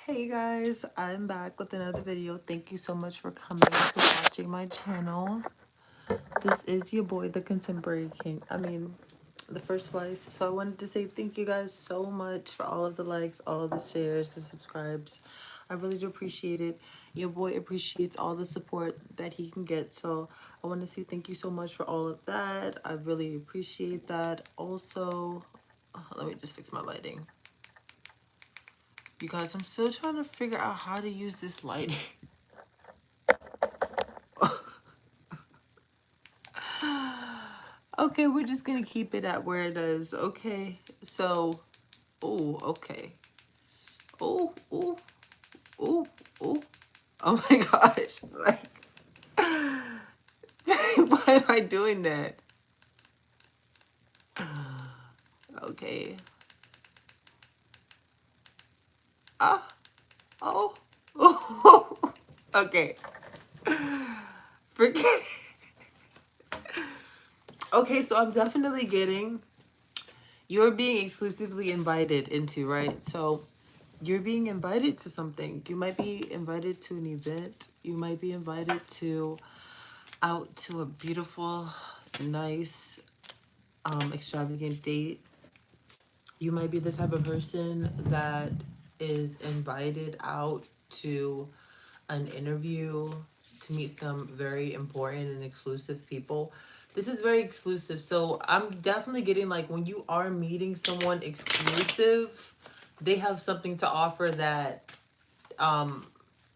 Hey guys, I'm back with another video. Thank you so much for coming to watching my channel. This is your boy, the Contemporary King. The First Slice. So I wanted to say thank you guys so much for all of the likes, all of the shares, the subscribes. I really do appreciate it. Your boy appreciates all the support that he can get. So I want to say thank you so much for all of that. I really appreciate that. Also, let me just fix my lighting. You guys, I'm still trying to figure out how to use this lighting. Okay, we're just gonna keep it at where it is. Okay, so, oh, okay. Oh, oh, oh, oh. Oh my gosh. Like, why am I doing that? Okay. Ah, oh, oh. Okay. Forget. Okay, so I'm definitely getting, you're being exclusively invited into, right? So you're being invited to something. You might be invited to an event. You might be invited to out to a beautiful, nice, extravagant date. You might be the type of person that is invited out to an interview to meet some very important and exclusive people. This is very exclusive. So I'm definitely getting like when you are meeting someone exclusive, they have something to offer that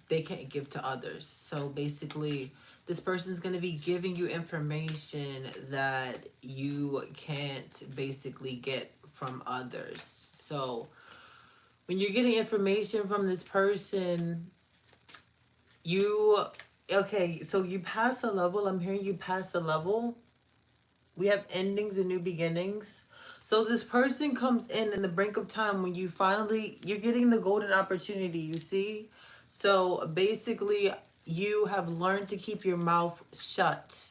they can't give to others. So basically, this person's going to be giving you information that you can't basically get from others. So when you're getting information from this person, you okay, so you pass a level. I'm hearing you pass a level. We have endings and new beginnings. So this person comes in the brink of time when you're getting the golden opportunity, you see? So basically, you have learned to keep your mouth shut.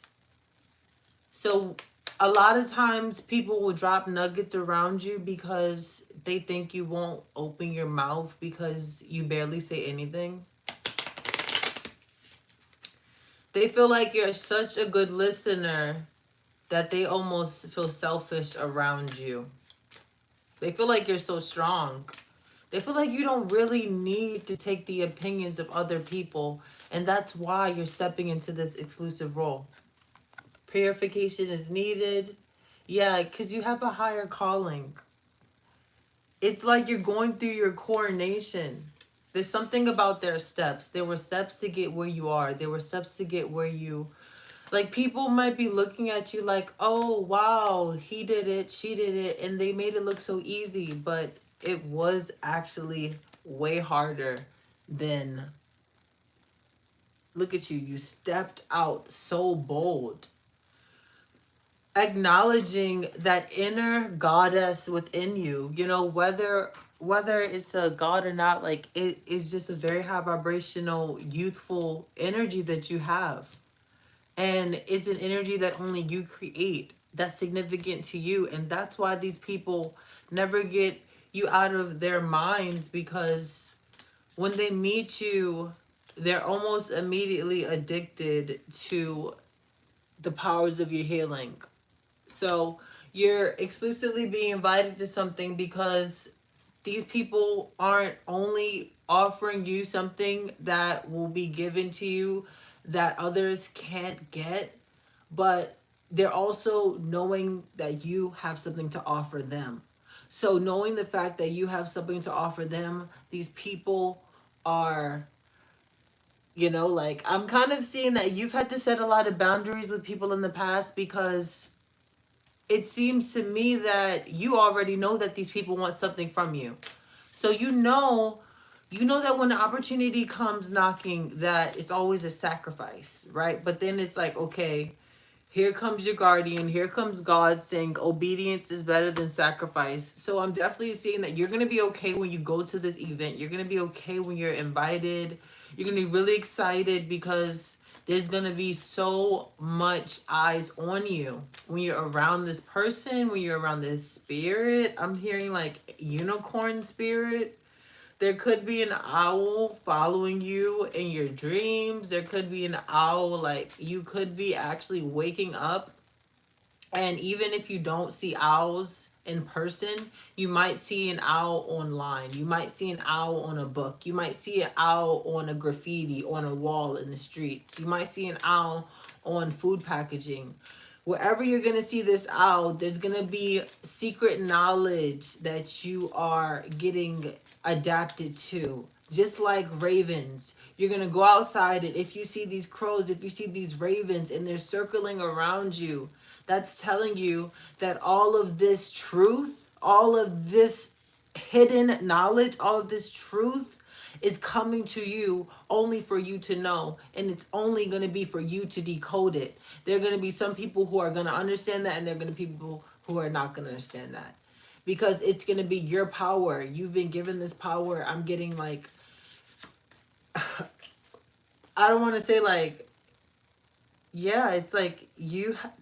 So a lot of times people will drop nuggets around you because they think you won't open your mouth because you barely say anything. They feel like you're such a good listener that they almost feel selfish around you. They feel like you're so strong. They feel like you don't really need to take the opinions of other people. And that's why you're stepping into this exclusive role. Purification is needed. Yeah, because you have a higher calling. It's like you're going through your coronation. There's something about their steps. There were steps to get where you are. There were steps to get where you... Like, people might be looking at you like, oh, wow, he did it, she did it, and they made it look so easy. But it was actually way harder than... Look at you. You stepped out so bold. Acknowledging that inner goddess within you, you know, whether it's a god or not, like it is just a very high vibrational youthful energy that you have, and it's an energy that only you create, that's significant to you. And that's why these people never get you out of their minds, because when they meet you, they're almost immediately addicted to the powers of your healing. So you're exclusively being invited to something because these people aren't only offering you something that will be given to you that others can't get, but they're also knowing that you have something to offer them. So knowing the fact that you have something to offer them, these people are, you know, like, I'm kind of seeing that you've had to set a lot of boundaries with people in the past, because it seems to me that you already know that these people want something from you. So you know that when the opportunity comes knocking, that it's always a sacrifice, right? But then it's like, okay, here comes your guardian, here comes God saying obedience is better than sacrifice. So I'm definitely seeing that you're going to be okay when you go to this event. You're going to be okay when you're invited. You're going to be really excited because there's going to be so much eyes on you when you're around this person, when you're around this spirit. I'm hearing like unicorn spirit. There could be an owl following you in your dreams. There could be an owl, like you could be actually waking up, and even if you don't see owls in person, you might see an owl online. You might see an owl on a book. You might see an owl on a graffiti on a wall in the streets. You might see an owl on food packaging. Wherever you're going to see this owl, there's going to be secret knowledge that you are getting adapted to. Just like ravens. You're going to go outside, and if you see these crows, if you see these ravens and they're circling around you, that's telling you that all of this truth, all of this hidden knowledge, all of this truth is coming to you only for you to know. And it's only going to be for you to decode it. There are going to be some people who are going to understand that, and there are going to be people who are not going to understand that. Because it's going to be your power. You've been given this power. I'm getting like, I don't want to say like, yeah, it's like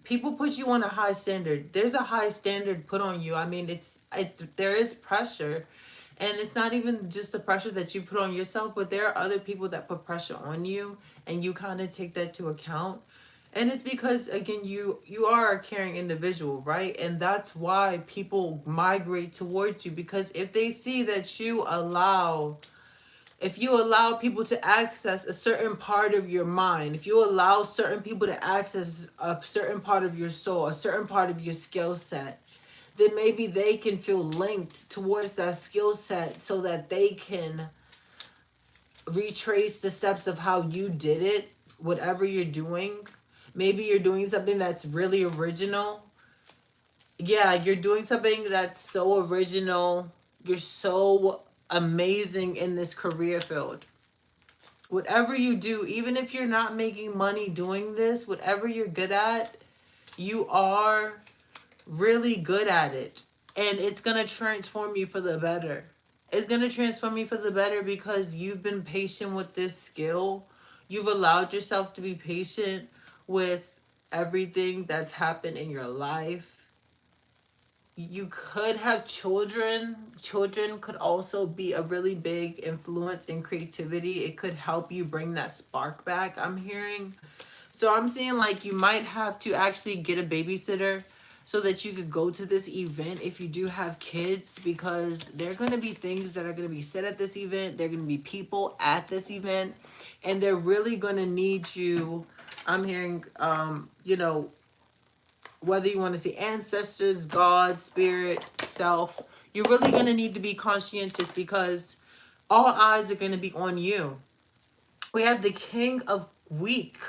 people put you on a high standard. There's a high standard put on you. I mean, it's there is pressure, and it's not even just the pressure that you put on yourself, but there are other people that put pressure on you, and you kind of take that to account. And it's because again, you are a caring individual, right? And that's why people migrate towards you, because if they see that you allow, if you allow people to access a certain part of your mind, if you allow certain people to access a certain part of your soul, a certain part of your skill set, then maybe they can feel linked towards that skill set so that they can retrace the steps of how you did it, whatever you're doing. Maybe you're doing something that's really original. Yeah, you're doing something that's so original. You're so amazing in this career field. Whatever you do, even if you're not making money doing this, whatever you're good at, you are really good at it. And it's going to transform you for the better. It's going to transform you for the better because you've been patient with this skill. You've allowed yourself to be patient with everything that's happened in your life. You could have children. Children could also be a really big influence in creativity. It could help you bring that spark back, I'm hearing. So I'm seeing like you might have to actually get a babysitter so that you could go to this event if you do have kids, because there are going to be things that are going to be said at this event. There are going to be people at this event, and they're really going to need you. I'm hearing, you know, whether you want to see ancestors, God, spirit, self, you're really going to need to be conscientious because all eyes are going to be on you. We have the King of Week.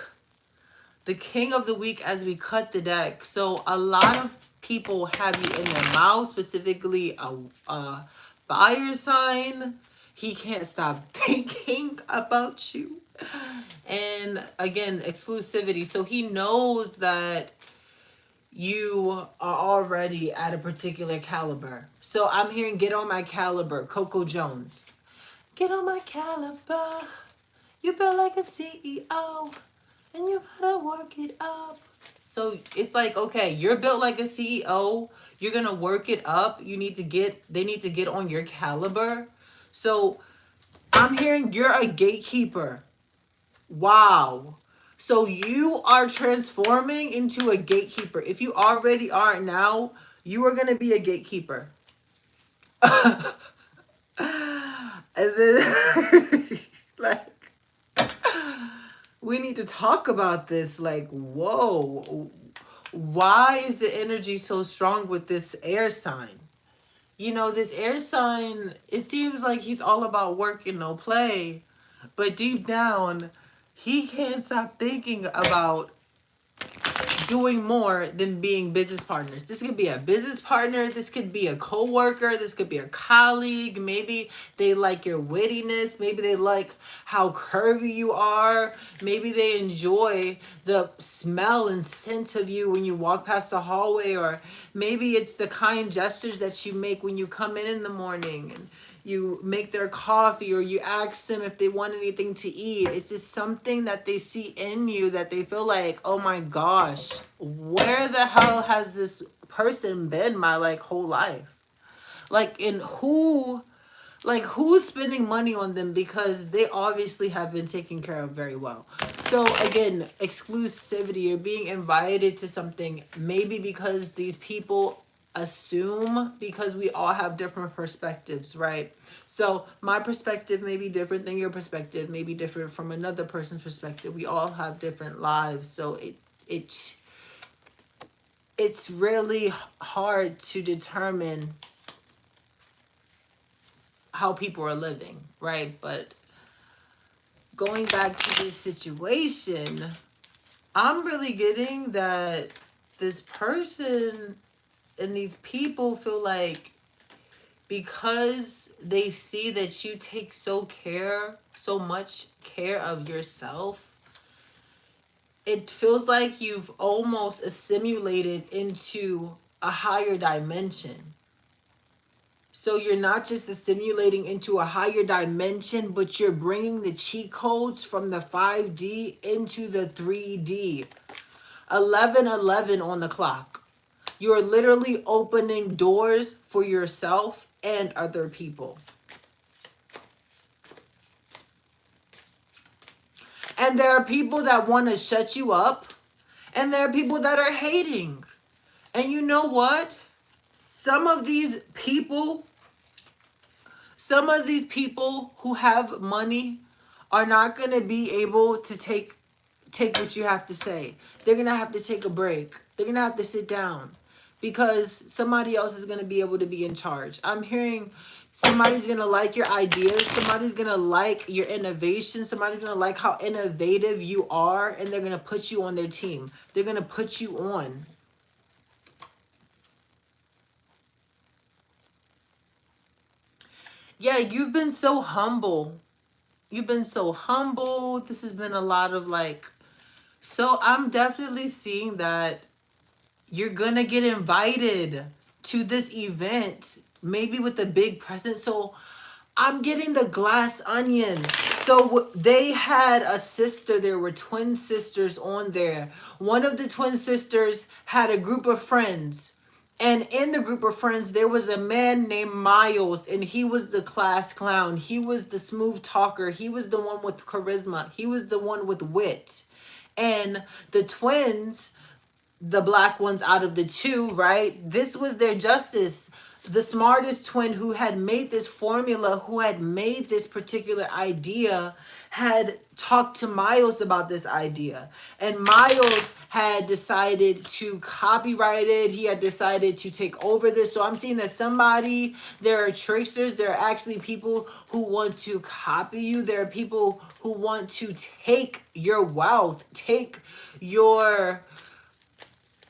The King of the Week as we cut the deck. So a lot of people have you in their mouth, specifically a fire sign. He can't stop thinking about you. And again, exclusivity. So he knows that you are already at a particular caliber. So I'm hearing get on my caliber, Coco Jones. Get on my caliber. You built like a CEO and you gotta work it up. So it's like, okay, you're built like a CEO. You're gonna work it up. They need to get on your caliber. So I'm hearing you're a gatekeeper. Wow. So you are transforming into a gatekeeper. If you already aren't now, you are going to be a gatekeeper. And then, like, we need to talk about this. Like, whoa, why is the energy so strong with this air sign? You know, this air sign, it seems like he's all about work and no play. But deep down, he can't stop thinking about doing more than being business partners. This could be a business partner. This could be a coworker. This could be a colleague. Maybe they like your wittiness. Maybe they like how curvy you are. Maybe they enjoy the smell and scent of you when you walk past the hallway. Or maybe it's the kind gestures that you make when you come in the morning and you make their coffee, or you ask them if they want anything to eat. It's just something that they see in you that they feel like, oh my gosh, where the hell has this person been my like whole life? Like, and who Like, who's spending money on them? Because they obviously have been taken care of very well. So again, exclusivity, you're being invited to something, maybe because these people assume, because we all have different perspectives, right? So my perspective may be different than your perspective, may be different from another person's perspective. We all have different lives. So it it's really hard to determine how people are living, right? But going back to this situation, I'm really getting that this person and these people feel like, because they see that you take so much care of yourself, it feels like you've almost assimilated into a higher dimension. So you're not just assimilating into a higher dimension, but you're bringing the cheat codes from the 5D into the 3D. 11:11 on the clock. You're literally opening doors for yourself and other people. And there are people that want to shut you up, and there are people that are hating. And you know what? Some of these people who have money are not going to be able to take what you have to say. They're going to have to take a break. They're going to have to sit down because somebody else is going to be able to be in charge. I'm hearing somebody's going to like your ideas. Somebody's going to like your innovation. Somebody's going to like how innovative you are, and they're going to put you on their team. They're going to put you on. Yeah, you've been so humble. You've been so humble. This has been a lot of like, so I'm definitely seeing that you're gonna get invited to this event, maybe with a big present. So I'm getting the glass onion. So they had a sister. There were twin sisters on there. One of the twin sisters had a group of friends. And in the group of friends, there was a man named Miles, and he was the class clown. He was the smooth talker. He was the one with charisma. He was the one with wit. And the twins, the black ones out of the two, right? This was their justice. The smartest twin who had made this formula, who had made this particular idea, had talked to Miles about this idea. And Miles had decided to copyright it. He had decided to take over this. So I'm seeing that somebody, there are tricksters. There are actually people who want to copy you. There are people who want to take your wealth, take your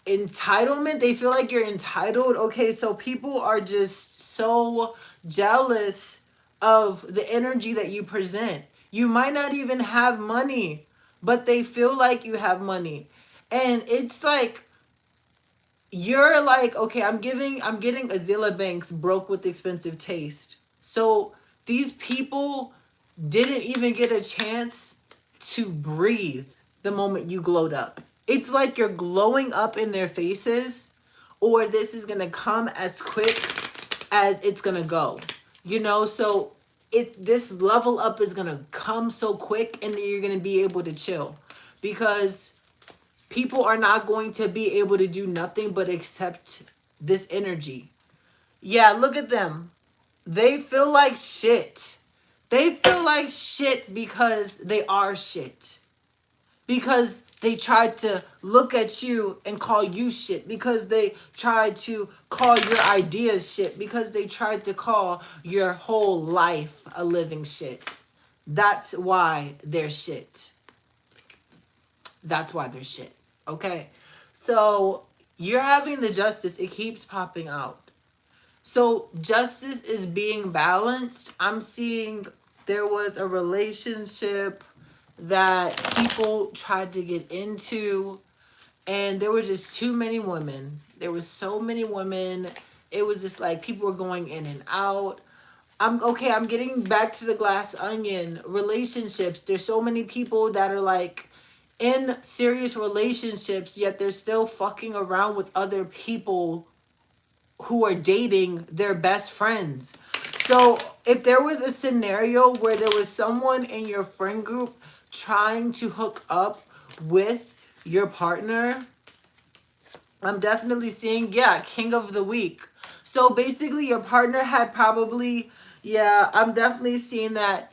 entitlement. They feel like you're entitled. Okay, so people are just so jealous of the energy that you present. You might not even have money, but they feel like you have money. And it's like, you're like, okay, I'm getting Azila Banks broke with expensive taste. So these people didn't even get a chance to breathe the moment you glowed up. It's like you're glowing up in their faces, or this is going to come as quick as it's going to go. You know, so this level up is going to come so quick, and then you're going to be able to chill, because people are not going to be able to do nothing but accept this energy. Yeah, look at them. They feel like shit. They feel like shit because they are shit. Because they tried to look at you and call you shit. Because they tried to call your ideas shit. Because they tried to call your whole life a living shit. That's why they're shit. That's why they're shit. Okay? So, you're having the justice. It keeps popping out. So, justice is being balanced. I'm seeing there was a relationship that people tried to get into, and there were just too many women. There was so many women. It was just like people were going in and out. I'm getting back to the glass onion relationships. There's so many people that are like in serious relationships, yet they're still fucking around with other people who are dating their best friends. So if there was a scenario where there was someone in your friend group trying to hook up with your partner, I'm definitely seeing, yeah, king of the week. So basically your partner had probably, yeah, I'm definitely seeing that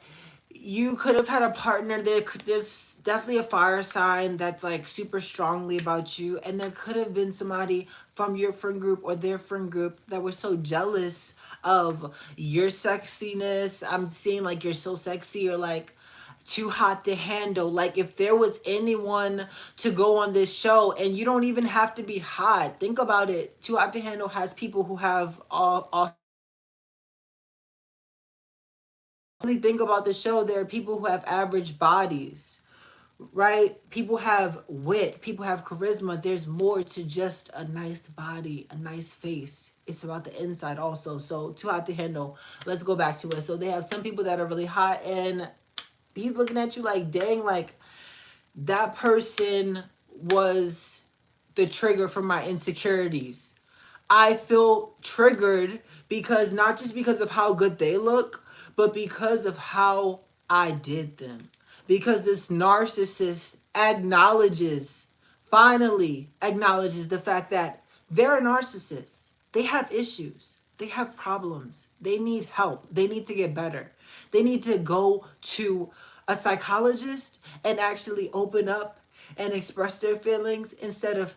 you could have had a partner there. There's definitely a fire sign that's like super strongly about you, and there could have been somebody from your friend group or their friend group that was so jealous of your sexiness. I'm seeing like you're so sexy, or like too hot to handle. Like if there was anyone to go on this show, and you don't even have to be hot. Think about it. Too Hot to Handle has people who have all really think about the show. There are people who have average bodies, right? People have wit, people have charisma. There's more to just a nice body, a nice face. It's about the inside also. So Too Hot to Handle, let's go back to it. So they have some people that are really hot, and he's looking at you like, dang, like that person was the trigger for my insecurities. I feel triggered because not just because of how good they look, but because of how I did them. Because this narcissist acknowledges, finally acknowledges the fact that they're a narcissist. They have issues. They have problems. They need help. They need to get better. They need to go to a psychologist and actually open up and express their feelings instead of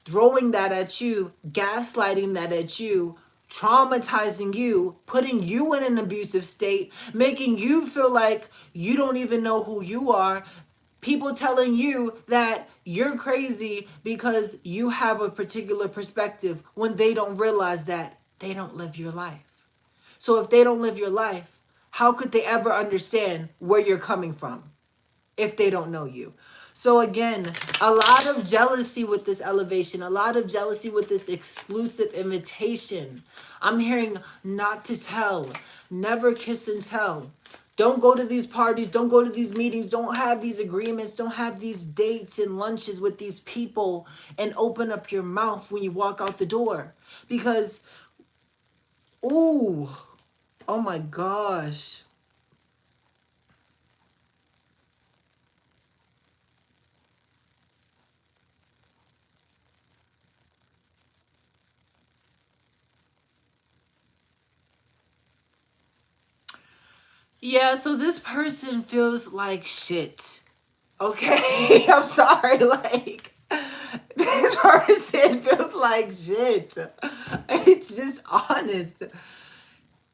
throwing that at you, gaslighting that at you, traumatizing you, putting you in an abusive state, making you feel like you don't even know who you are. People telling you that you're crazy because you have a particular perspective when they don't realize that they don't live your life. So if they don't live your life, how could they ever understand where you're coming from if they don't know you? So again, a lot of jealousy with this elevation, a lot of jealousy with this exclusive invitation. I'm hearing not to tell, never kiss and tell. Don't go to these parties, don't go to these meetings, don't have these agreements, don't have these dates and lunches with these people, and open up your mouth when you walk out the door. Because, ooh, oh my gosh. Yeah, so this person feels like shit. Okay? I'm sorry, like this person feels like shit. It's just honest.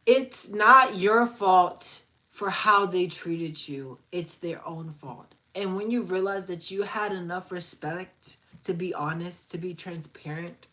It's not your fault for how they treated you. It's their own fault. And when you realize that you had enough respect to be honest, to be transparent,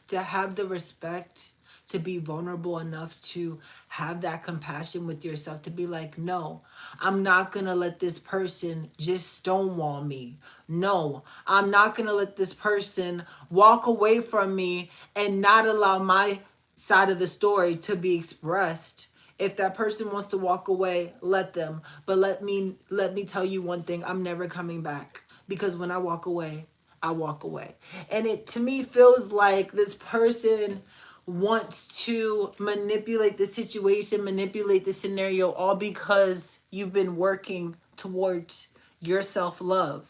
to have the respect to be vulnerable enough to have that compassion with yourself, to be like, no, I'm not gonna let this person just stonewall me. No, I'm not gonna let this person walk away from me and not allow my side of the story to be expressed. If that person wants to walk away, let them. But let me tell you one thing, I'm never coming back. Because when I walk away, I walk away. And it to me feels like this person wants to manipulate the situation, manipulate the scenario, all because you've been working towards your self-love.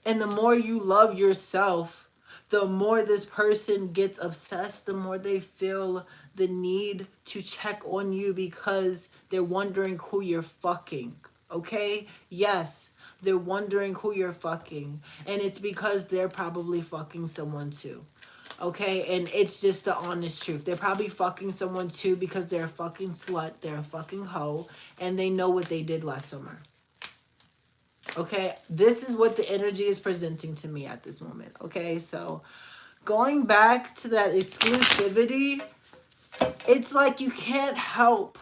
And the more you love yourself, the more this person gets obsessed, the more they feel the need to check on you because they're wondering who you're fucking. Okay? Yes, they're wondering who you're fucking. And it's because they're probably fucking someone too. Okay? And it's just the honest truth. They're probably fucking someone too because they're a fucking slut, they're a fucking hoe, and they know what they did last summer. Okay, this is what the energy is presenting to me at this moment. Okay, so going back to that exclusivity, it's like you can't help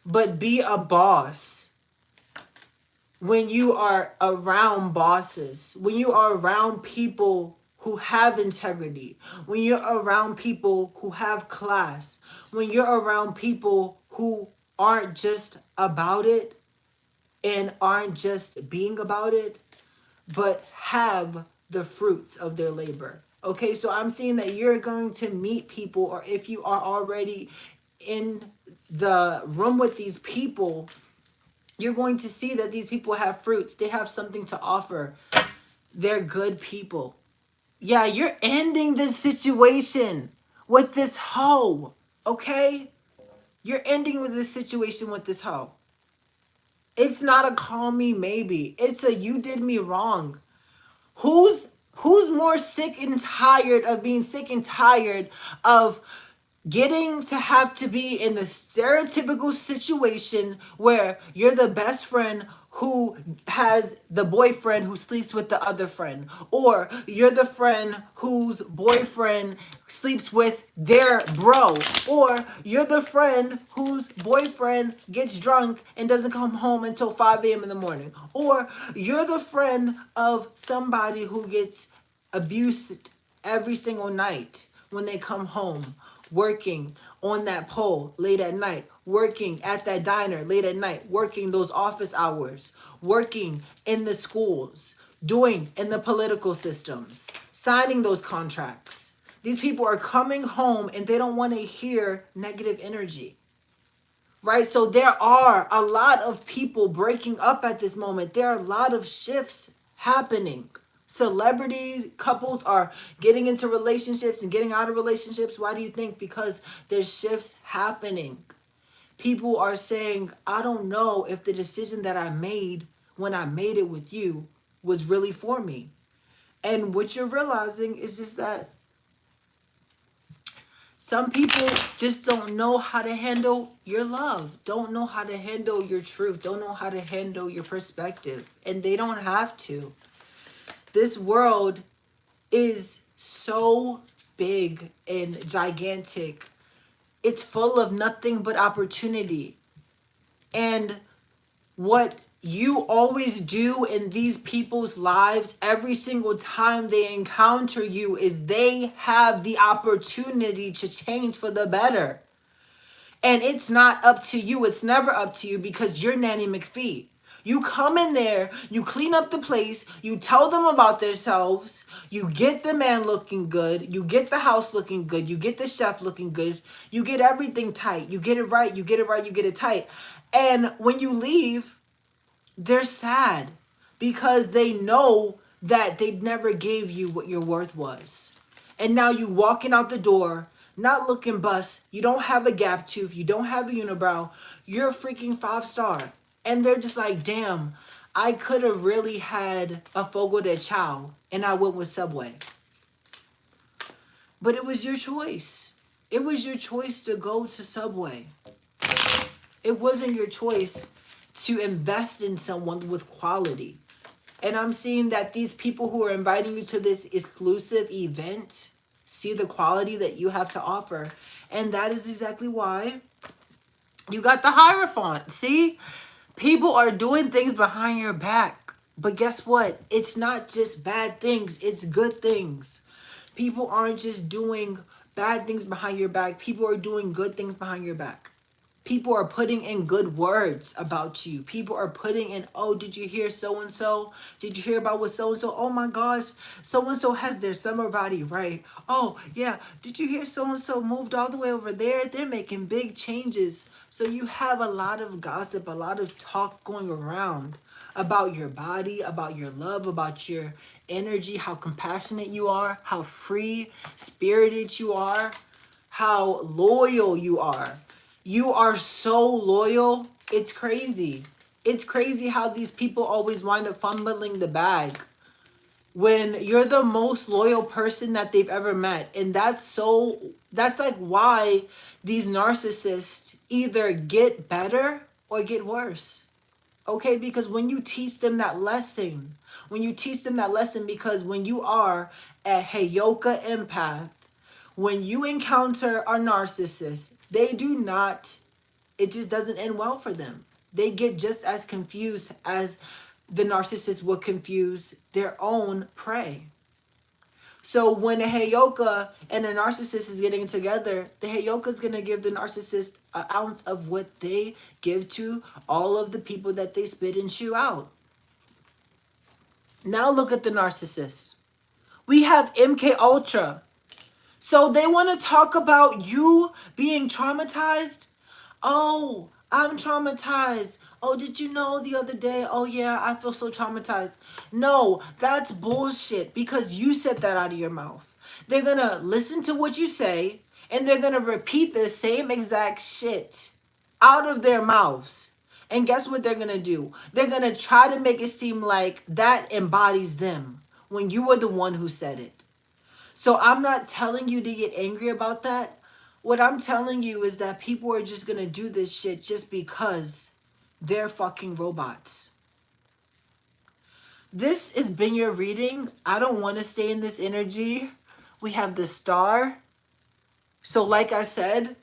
but be a boss when you are around bosses, when you are around people who have integrity, when you're around people who have class, when you're around people who aren't just about it and aren't just being about it, but have the fruits of their labor. Okay, so I'm seeing that you're going to meet people, or if you are already in the room with these people, you're going to see that these people have fruits. They have something to offer. They're good people. Yeah, you're ending this situation with this hoe, okay? You're ending with this situation with this hoe. It's not a call me maybe. It's a you did me wrong. Who's more sick and tired of being sick and tired of getting to have to be in the stereotypical situation where you're the best friend who has the boyfriend who sleeps with the other friend, or you're the friend whose boyfriend sleeps with their bro, or you're the friend whose boyfriend gets drunk and doesn't come home until 5 a.m. in the morning, or you're the friend of somebody who gets abused every single night when they come home, working on that pole late at night, working at that diner late at night, working those office hours, working in the schools, doing in the political systems, signing those contracts. These people are coming home and they don't want to hear negative energy. Right? So there are a lot of people breaking up at this moment. There are a lot of shifts happening. Celebrities, couples are getting into relationships and getting out of relationships. Why do you think? Because there's shifts happening. People are saying, I don't know if the decision that I made when I made it with you was really for me. And what you're realizing is just that some people just don't know how to handle your love, don't know how to handle your truth, don't know how to handle your perspective, and they don't have to. This world is so big and gigantic. It's full of nothing but opportunity. And what you always do in these people's lives every single time they encounter you is they have the opportunity to change for the better. And it's not up to you. It's never up to you because you're Nanny McPhee. You come in there, you clean up the place, you tell them about themselves, you get the man looking good, you get the house looking good, you get the chef looking good, you get everything tight, you get it right, you get it right, you get it tight. And when you leave, they're sad because they know that they never gave you what your worth was. And now you walking out the door, not looking bust, you don't have a gap tooth, you don't have a unibrow, you're a freaking 5-star. And they're just like, damn, I could have really had a Fogo de Chao and I went with Subway. But it was your choice. It was your choice to go to Subway. It wasn't your choice to invest in someone with quality. And I'm seeing that these people who are inviting you to this exclusive event see the quality that you have to offer. And that is exactly why you got the Hierophant. See? People are doing things behind your back. But guess what? It's not just bad things. It's good things. People aren't just doing bad things behind your back. People are doing good things behind your back. People are putting in good words about you. People are putting in, oh, did you hear so-and-so? Did you hear about what so-and-so? Oh my gosh, so-and-so has their summer body right. Oh yeah, did you hear so-and-so moved all the way over there? They're making big changes. So you have a lot of gossip, a lot of talk going around about your body, about your love, about your energy, how compassionate you are, how free-spirited you are, how loyal you are. You are so loyal. It's crazy. It's crazy how these people always wind up fumbling the bag when you're the most loyal person that they've ever met. And that's like why these narcissists either get better or get worse. Okay? Because when you teach them that lesson, because when you are a Heyoka empath, when you encounter a narcissist, it just doesn't end well for them. They get just as confused as the narcissist would confuse their own prey. So when a Heyoka and a narcissist is getting together, the Heyoka is going to give the narcissist an ounce of what they give to all of the people that they spit and chew out. Now look at the narcissist. We have MK Ultra. So they want to talk about you being traumatized. Oh, I'm traumatized. Oh, did you know the other day? Oh, yeah, I feel so traumatized. No, that's bullshit because you said that out of your mouth. They're going to listen to what you say and they're going to repeat the same exact shit out of their mouths. And guess what they're going to do? They're going to try to make it seem like that embodies them when you were the one who said it. So I'm not telling you to get angry about that. What I'm telling you is that people are just going to do this shit just because they're fucking robots. This has been your reading. I don't want to stay in this energy. We have the star. So like I said,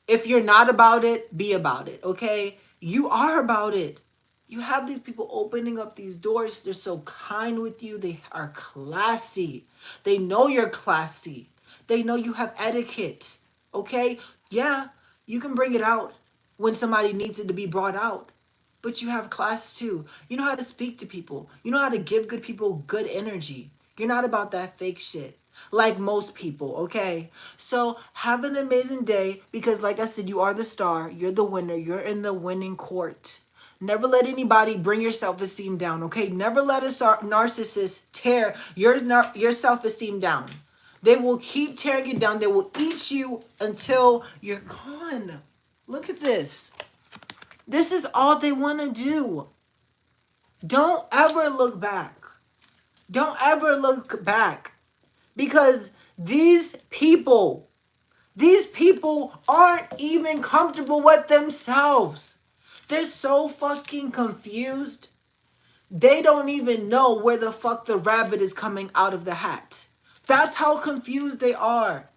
if you're not about it, be about it, okay? You are about it. You have these people opening up these doors. They're so kind with you. They are classy. They know you're classy. They know you have etiquette, okay? Yeah, you can bring it out when somebody needs it to be brought out. But you have class too. You know how to speak to people. You know how to give good people good energy. You're not about that fake shit like most people, okay? So have an amazing day because like I said, you are the star. You're the winner. You're in the winning court. Never let anybody bring your self-esteem down, okay? Never let a narcissist tear your self-esteem down. They will keep tearing you down. They will eat you until you're gone. Look at this. This is all they want to do. Don't ever look back. Don't ever look back. Because these people aren't even comfortable with themselves. They're so fucking confused. They don't even know where the fuck the rabbit is coming out of the hat. That's how confused they are.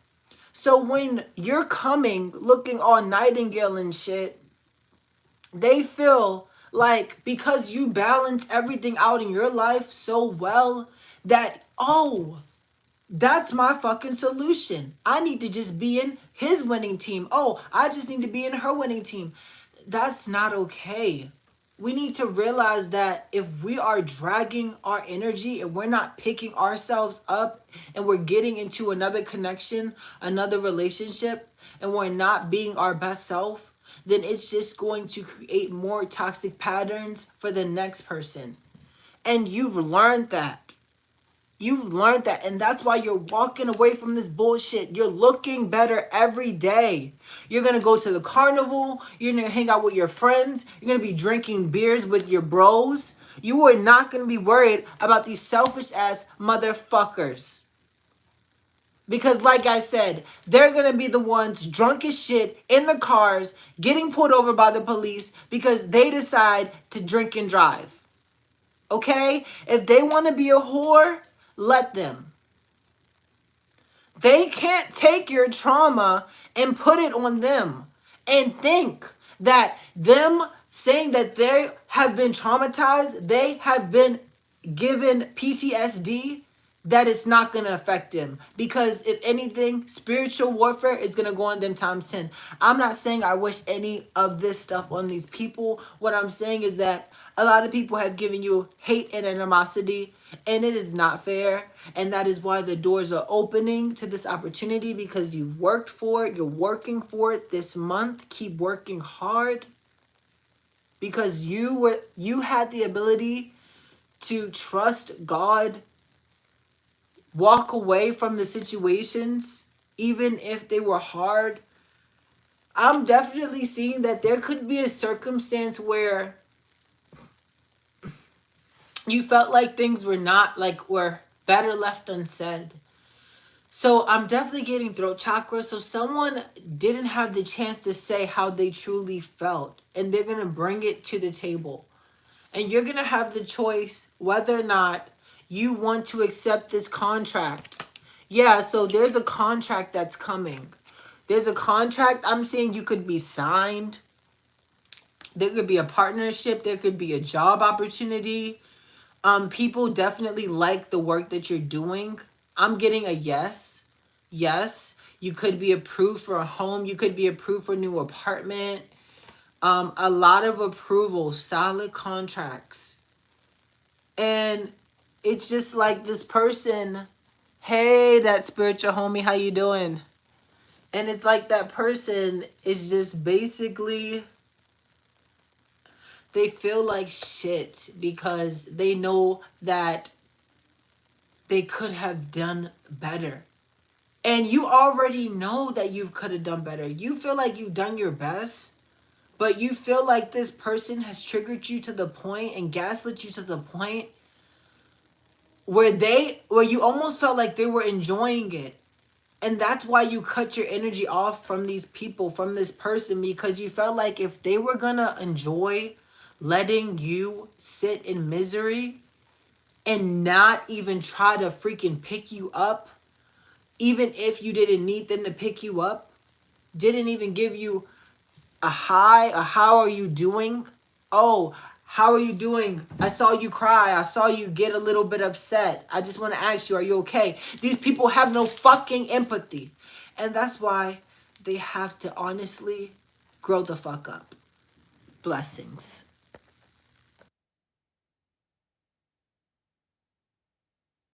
So when you're coming looking all nightingale and shit, they feel like because you balance everything out in your life so well that, oh, that's my fucking solution. I need to just be in his winning team. Oh, I just need to be in her winning team. That's not okay. We need to realize that if we are dragging our energy and we're not picking ourselves up and we're getting into another connection, another relationship, and we're not being our best self, then it's just going to create more toxic patterns for the next person. And you've learned that. You've learned that, and that's why you're walking away from this bullshit. You're looking better every day. You're going to go to the carnival. You're going to hang out with your friends. You're going to be drinking beers with your bros. You are not going to be worried about these selfish ass motherfuckers. Because like I said, they're going to be the ones drunk as shit in the cars, getting pulled over by the police because they decide to drink and drive. Okay? If they want to be a whore, let them. They can't take your trauma and put it on them and think that them saying that they have been traumatized, they have been given PTSD, that it's not going to affect them. Because if anything, spiritual warfare is going to go on them times 10. I'm not saying I wish any of this stuff on these people. What I'm saying is that a lot of people have given you hate and animosity, and it is not fair. And that is why the doors are opening to this opportunity, because you've worked for it. You're working for it this month. Keep working hard, because you had the ability to trust God, walk away from the situations, even if they were hard. I'm definitely seeing that there could be a circumstance where you felt like things were not, like, were better left unsaid. So I'm definitely getting throat chakra. So someone didn't have the chance to say how they truly felt, and they're going to bring it to the table. And you're going to have the choice whether or not you want to accept this contract. Yeah, so there's a contract that's coming. There's a contract I'm seeing you could be signed. There could be a partnership. There could be a job opportunity. People definitely like the work that you're doing. I'm getting a yes. Yes. You could be approved for a home. You could be approved for a new apartment. A lot of approval, solid contracts. And it's just like this person Hey, that spiritual homie, how you doing? And it's like that person is just basically, they feel like shit because they know that they could have done better. And you already know that you could have done better. You feel like you've done your best, but you feel like this person has triggered you to the point and gaslit you to the point where you almost felt like they were enjoying it. And that's why you cut your energy off from these people, from this person, because you felt like if they were gonna enjoy letting you sit in misery and not even try to freaking pick you up, even if you didn't need them to pick you up, didn't even give you a hi, a how are you doing? Oh, how are you doing? I saw you cry. I saw you get a little bit upset. I just want to ask you, are you okay? These people have no fucking empathy. And that's why they have to honestly grow the fuck up. Blessings.